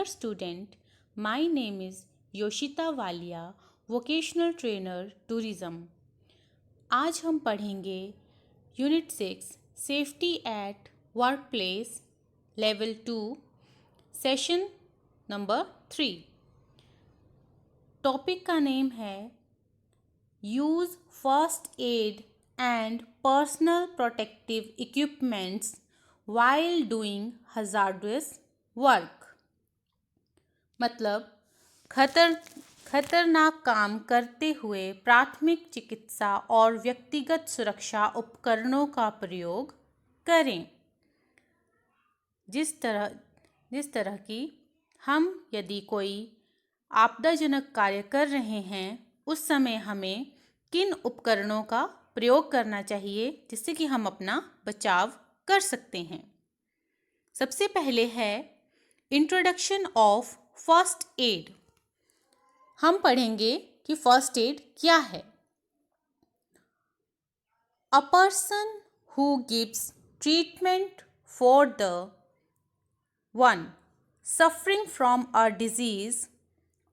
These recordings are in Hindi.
Student, my name is Yoshita Walia, vocational trainer tourism. आज हम पढ़ेंगे unit 6 safety at work place level 2 session number 3। Topic का नेम है use first aid and personal protective equipments while doing hazards work. मतलब खतरनाक काम करते हुए प्राथमिक चिकित्सा और व्यक्तिगत सुरक्षा उपकरणों का प्रयोग करें। जिस तरह की हम यदि कोई आपदाजनक कार्य कर रहे हैं उस समय हमें किन उपकरणों का प्रयोग करना चाहिए जिससे कि हम अपना बचाव कर सकते हैं। सबसे पहले है इंट्रोडक्शन ऑफ फर्स्ट एड। हम पढ़ेंगे कि फर्स्ट एड क्या है। A person who gives treatment for the 1 suffering from a disease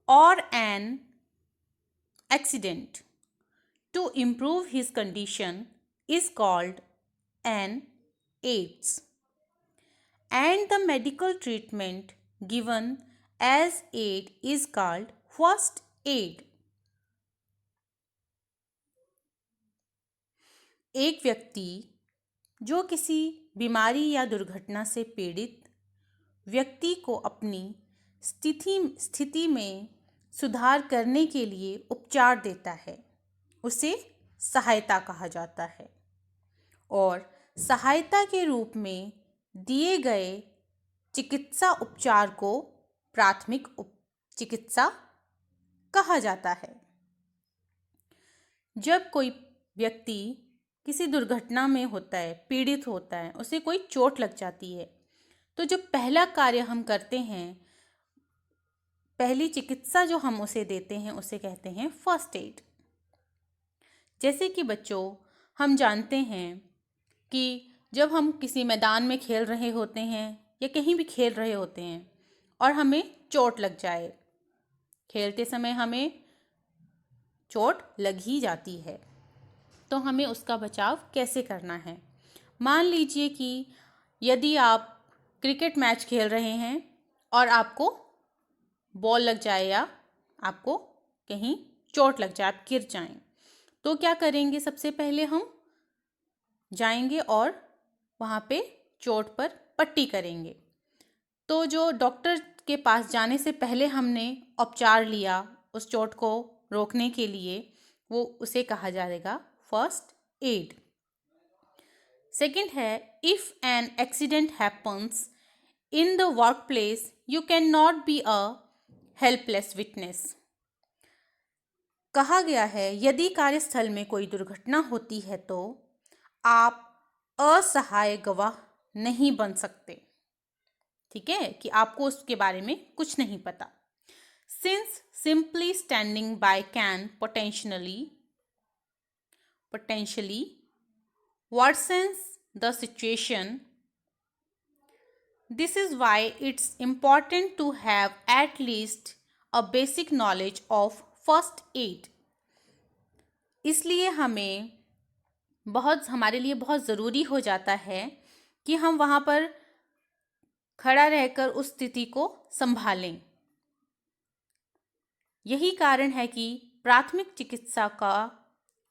or an accident to improve his condition is called an AIDS, and the medical treatment given as aid is called first aid. एक व्यक्ति जो किसी बीमारी या दुर्घटना से पीड़ित व्यक्ति को अपनी स्थिति में सुधार करने के लिए उपचार देता है उसे सहायता कहा जाता है, और सहायता के रूप में दिए गए चिकित्सा उपचार को प्राथमिक चिकित्सा कहा जाता है। जब कोई व्यक्ति किसी दुर्घटना में होता है, पीड़ित होता है, उसे कोई चोट लग जाती है, तो जो पहला कार्य हम करते हैं, पहली चिकित्सा जो हम उसे देते हैं उसे कहते हैं फर्स्ट एड। जैसे कि बच्चों, हम जानते हैं कि जब हम किसी मैदान में खेल रहे होते हैं या कहीं भी खेल रहे होते हैं और हमें चोट लग जाए, खेलते समय हमें चोट लग ही जाती है, तो हमें उसका बचाव कैसे करना है। मान लीजिए कि यदि आप क्रिकेट मैच खेल रहे हैं और आपको बॉल लग जाए या आपको कहीं चोट लग जाए, आप गिर जाएं, तो क्या करेंगे। सबसे पहले हम जाएंगे और वहाँ पे चोट पर पट्टी करेंगे। तो जो डॉक्टर के पास जाने से पहले हमने उपचार लिया उस चोट को रोकने के लिए, वो उसे कहा जाएगा फर्स्ट एड। सेकंड है if an accident happens in the work place you can not be a helpless witness. कहा गया है यदि कार्यस्थल में कोई दुर्घटना होती है तो आप असहाय गवाह नहीं बन सकते। ठीक है, कि आपको उसके बारे में कुछ नहीं पता। Since simply standing by can potentially worsens the situation. This is why it's important to have at least a basic knowledge of first aid. इसलिए हमारे लिए बहुत ज़रूरी हो जाता है कि हम वहाँ पर खड़ा रहकर उस स्थिति को संभालें। यही कारण है कि प्राथमिक चिकित्सा का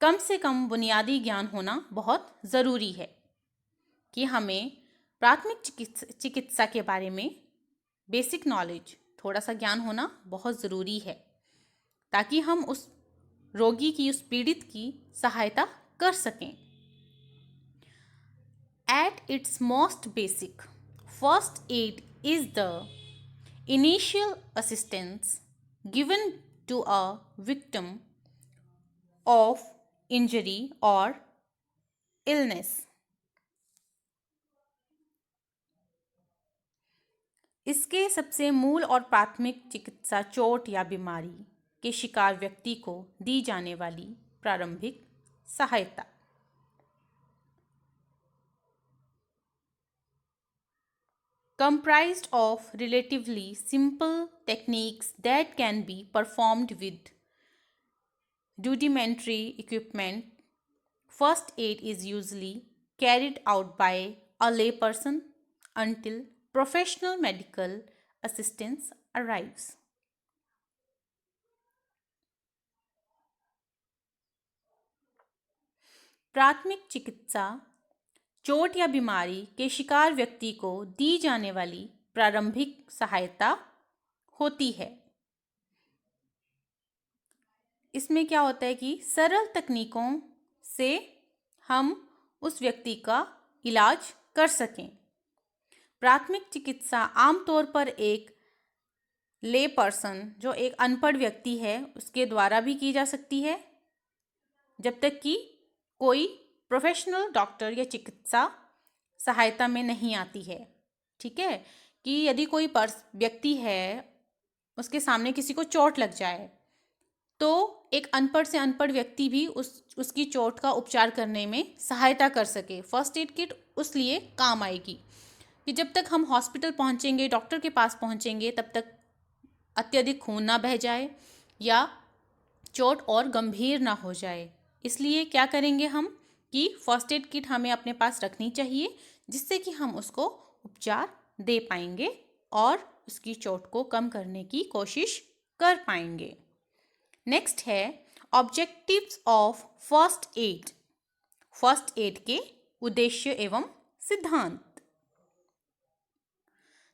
कम से कम बुनियादी ज्ञान होना बहुत ज़रूरी है, कि हमें प्राथमिक चिकित्सा के बारे में बेसिक नॉलेज, थोड़ा सा ज्ञान होना बहुत ज़रूरी है, ताकि हम उस रोगी की, उस पीड़ित की सहायता कर सकें। At its most basic, first aid is the initial assistance given to a victim of injury or illness. इसके सबसे मूल और प्राथमिक चिकित्सा चोट या बीमारी के शिकार व्यक्ति को दी जाने वाली प्रारंभिक सहायता। comprised of relatively simple techniques that can be performed with rudimentary equipment. First aid is usually carried out by a layperson until professional medical assistance arrives. प्राथमिक चिकित्सा चोट या बीमारी के शिकार व्यक्ति को दी जाने वाली प्रारंभिक सहायता होती है। इसमें क्या होता है कि सरल तकनीकों से हम उस व्यक्ति का इलाज कर सकें। प्राथमिक चिकित्सा आमतौर पर एक ले पर्सन, जो एक अनपढ़ व्यक्ति है, उसके द्वारा भी की जा सकती है, जब तक कि कोई प्रोफेशनल डॉक्टर या चिकित्सा सहायता में नहीं आती है। ठीक है, कि यदि कोई व्यक्ति है, उसके सामने किसी को चोट लग जाए, तो एक अनपढ़ से अनपढ़ व्यक्ति भी उसकी चोट का उपचार करने में सहायता कर सके। फर्स्ट एड किट उस लिए काम आएगी कि जब तक हम हॉस्पिटल पहुंचेंगे, डॉक्टर के पास पहुंचेंगे, तब तक अत्यधिक खून ना बह जाए या चोट और गंभीर ना हो जाए। इसलिए क्या करेंगे हम कि फर्स्ट एड किट हमें अपने पास रखनी चाहिए, जिससे कि हम उसको उपचार दे पाएंगे और उसकी चोट को कम करने की कोशिश कर पाएंगे। नेक्स्ट है objectives of first add. First aid के उद्देश्य एवं सिद्धांत।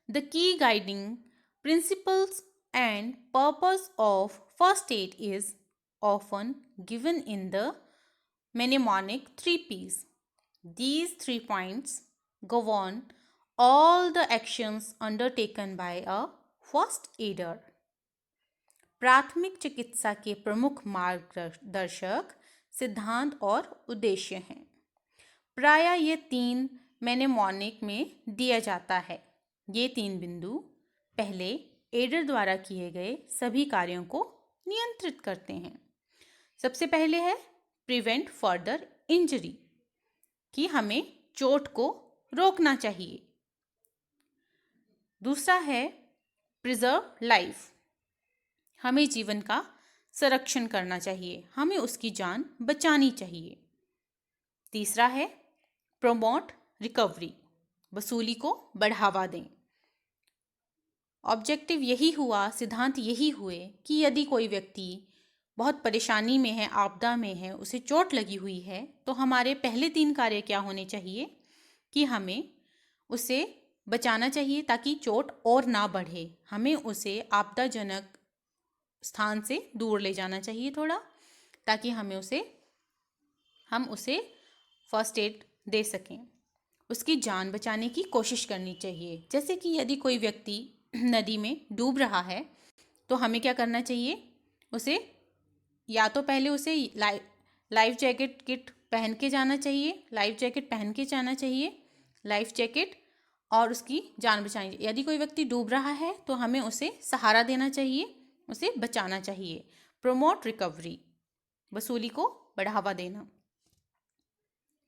The key guiding principles and purpose of first aid is often given in the mnemonic 3 P's. These 3 points govern all the actions undertaken by a first aider. प्राथमिक चिकित्सा के प्रमुख मार्गदर्शक सिद्धांत और उद्देश्य हैं। प्रायः ये 3 mnemonic में दिया जाता है। ये 3 बिंदु पहले एडर द्वारा किए गए सभी कार्यों को नियंत्रित करते हैं। सबसे पहले है प्रिवेंट फर्दर इंजरी, कि हमें चोट को रोकना चाहिए। दूसरा है प्रिजर्व लाइफ, हमें जीवन का संरक्षण करना चाहिए, हमें उसकी जान बचानी चाहिए। तीसरा है प्रमोट रिकवरी, वसूली को बढ़ावा दें। ऑब्जेक्टिव यही हुआ, सिद्धांत यही हुए कि यदि कोई व्यक्ति बहुत परेशानी में है, आपदा में है, उसे चोट लगी हुई है, तो हमारे पहले 3 कार्य क्या होने चाहिए कि हमें उसे बचाना चाहिए ताकि चोट और ना बढ़े। हमें उसे आपदाजनक स्थान से दूर ले जाना चाहिए थोड़ा, ताकि हम उसे फर्स्ट एड दे सकें। उसकी जान बचाने की कोशिश करनी चाहिए। जैसे कि यदि कोई व्यक्ति नदी में डूब रहा है, तो हमें क्या करना चाहिए, उसे या तो पहले उसे लाइफ जैकेट किट पहन के जाना चाहिए, लाइफ जैकेट पहन के जाना चाहिए, लाइफ जैकेट, और उसकी जान बचानी। यदि कोई व्यक्ति डूब रहा है तो हमें उसे सहारा देना चाहिए, उसे बचाना चाहिए। प्रमोट रिकवरी, वसूली को बढ़ावा देना।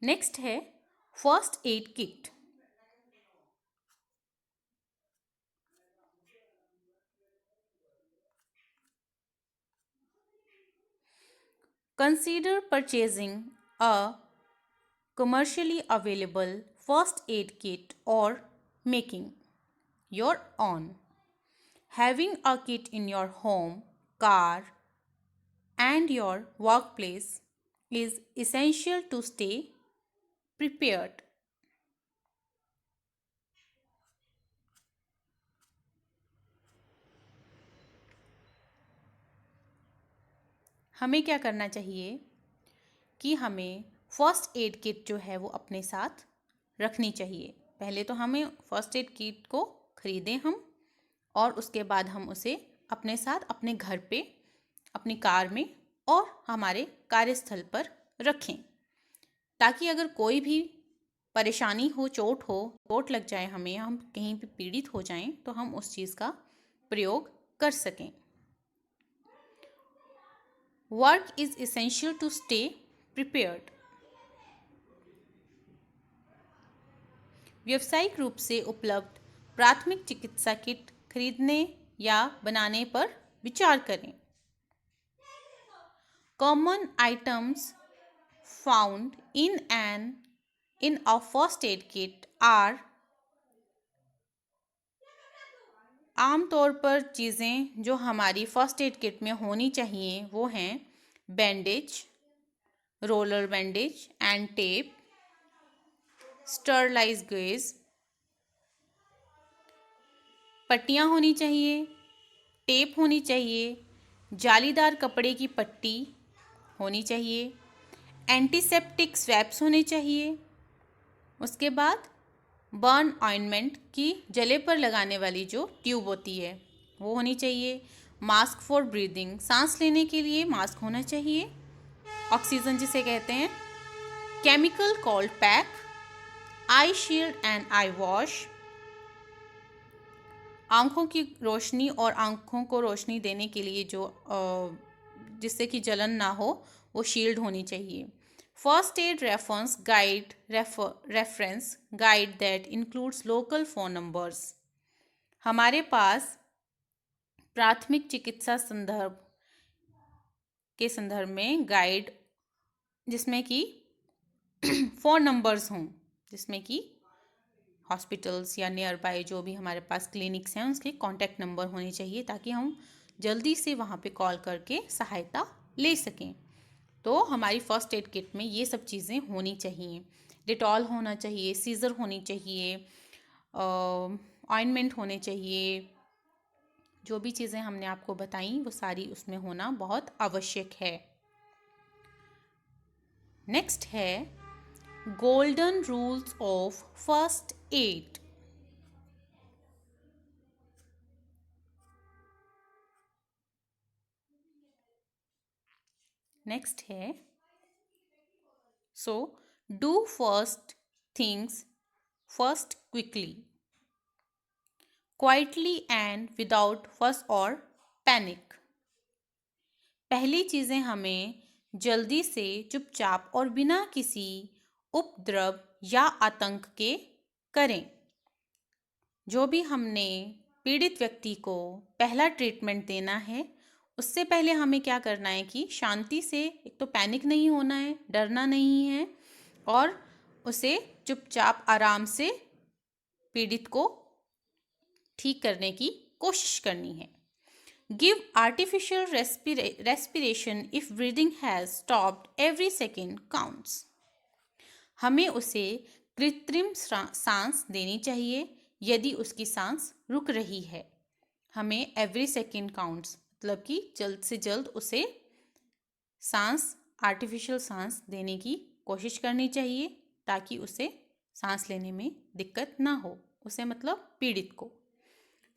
नेक्स्ट है first aid kit. Consider purchasing a commercially available first aid kit or making your own. Having a kit in your home, car, and your workplace is essential to stay prepared. हमें क्या करना चाहिए कि हमें फर्स्ट एड किट जो है वो अपने साथ रखनी चाहिए। पहले तो हमें फर्स्ट एड किट को खरीदें हम, और उसके बाद हम उसे अपने साथ अपने घर पे, अपनी कार में और हमारे कार्यस्थल पर रखें, ताकि अगर कोई भी परेशानी हो, चोट लग जाए हमें, हम कहीं भी पीड़ित हो जाएं, तो हम उस चीज़ का प्रयोग कर सकें। Work is essential to stay prepared. व्यावसायिक रूप से उपलब्ध प्राथमिक चिकित्सा किट खरीदने या बनाने पर विचार करें। Common items found in a first aid kit are, आमतौर पर चीज़ें जो हमारी फर्स्ट एड किट में होनी चाहिए वो हैं bandage, roller bandage and tape, sterilise gauze, पट्टियाँ होनी चाहिए, टेप होनी चाहिए, जालीदार कपड़े की पट्टी होनी चाहिए, एंटीसेप्टिक स्वैप्स होने चाहिए। उसके बाद बर्न ऑइंटमेंट की जले पर लगाने वाली जो ट्यूब होती है वो होनी चाहिए। मास्क फॉर ब्रीदिंग, सांस लेने के लिए मास्क होना चाहिए, ऑक्सीजन जिसे कहते हैं। Chemical cold pack, I shield and I wash, आँखों की रोशनी और आँखों को रोशनी देने के लिए जो जिससे कि जलन ना हो वो शील्ड होनी चाहिए। First aid reference guide that includes local phone numbers, हमारे पास प्राथमिक चिकित्सा संदर्भ के संदर्भ में गाइड जिसमें कि फ़ोन नंबर्स हों, जिसमें कि हॉस्पिटल्स या नियर बाय जो भी हमारे पास क्लिनिक्स हैं उसके कॉन्टैक्ट नंबर होने चाहिए ताकि हम जल्दी से वहाँ पे कॉल करके सहायता ले सकें। तो हमारी फ़र्स्ट एड किट में ये सब चीज़ें होनी चाहिए। डिटॉल होना चाहिए, सीज़र होनी चाहिए, ऑइंटमेंट होने चाहिए। जो भी चीज़ें हमने आपको बताई वो सारी उसमें होना बहुत आवश्यक है। नेक्स्ट है golden rules of first aid. Next है so do first things first quickly, quietly and without fuss or panic. पहली चीज़ें हमें जल्दी से चुपचाप और बिना किसी उपद्रव या आतंक के करें। जो भी हमने पीड़ित व्यक्ति को पहला ट्रीटमेंट देना है उससे पहले हमें क्या करना है कि शांति से, एक तो पैनिक नहीं होना है, डरना नहीं है और उसे चुपचाप आराम से पीड़ित को ठीक करने की कोशिश करनी है। Give artificial respiration if breathing has stopped, every second counts. हमें उसे कृत्रिम सांस देनी चाहिए यदि उसकी सांस रुक रही है। हमें एवरी सेकेंड काउंट्स मतलब कि जल्द से जल्द उसे सांस, आर्टिफिशियल सांस देने की कोशिश करनी चाहिए ताकि उसे सांस लेने में दिक्कत ना हो, उसे मतलब पीड़ित को।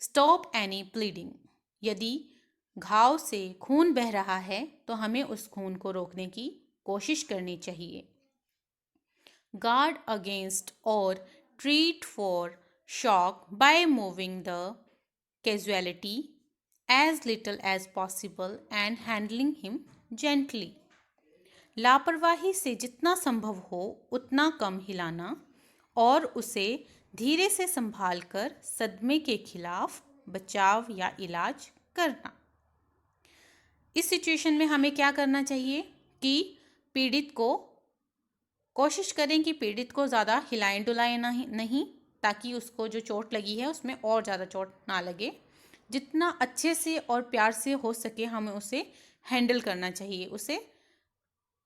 स्टॉप एनी ब्लीडिंग, यदि घाव से खून बह रहा है तो हमें उस खून को रोकने की कोशिश करनी चाहिए। गार्ड अगेंस्ट और treat for shock by moving the casualty as little as possible and handling him gently. लापरवाही से जितना संभव हो उतना कम हिलाना और उसे धीरे से संभाल कर सदमे के खिलाफ बचाव या इलाज करना। इस सिचुएशन में हमें क्या करना चाहिए कि पीड़ित को कोशिश करें कि पीड़ित को ज़्यादा हिलाएं डुलाएं नहीं ताकि उसको जो चोट लगी है उसमें और ज़्यादा चोट ना लगे। जितना अच्छे से और प्यार से हो सके हमें उसे हैंडल करना चाहिए, उसे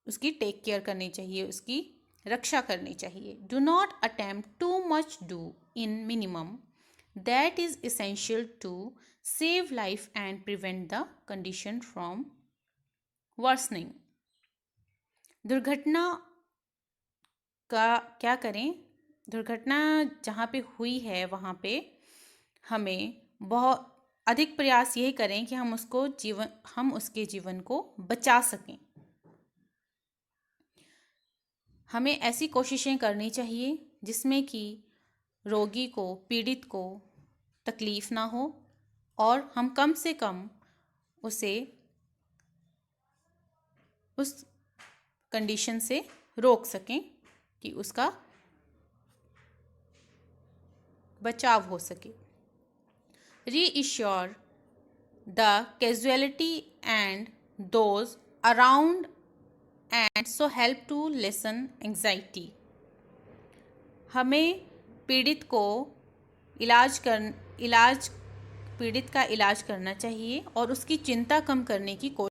उसकी टेक केयर करनी चाहिए, उसकी रक्षा करनी चाहिए। Do not attempt too much, do in minimum, that is essential to save life and prevent the condition from worsening. दुर्घटना का क्या करें? दुर्घटना जहाँ पे हुई है वहाँ पे हमें बहुत अधिक प्रयास यही करें कि हम उसके जीवन को बचा सकें। हमें ऐसी कोशिशें करनी चाहिए जिसमें कि रोगी को, पीड़ित को तकलीफ़ ना हो और हम कम से कम उसे उस कंडीशन से रोक सकें कि उसका बचाव हो सके। reassure the casualty and those around and so help to lessen anxiety. हमें पीड़ित का इलाज करना चाहिए और उसकी चिंता कम करने की कोशिश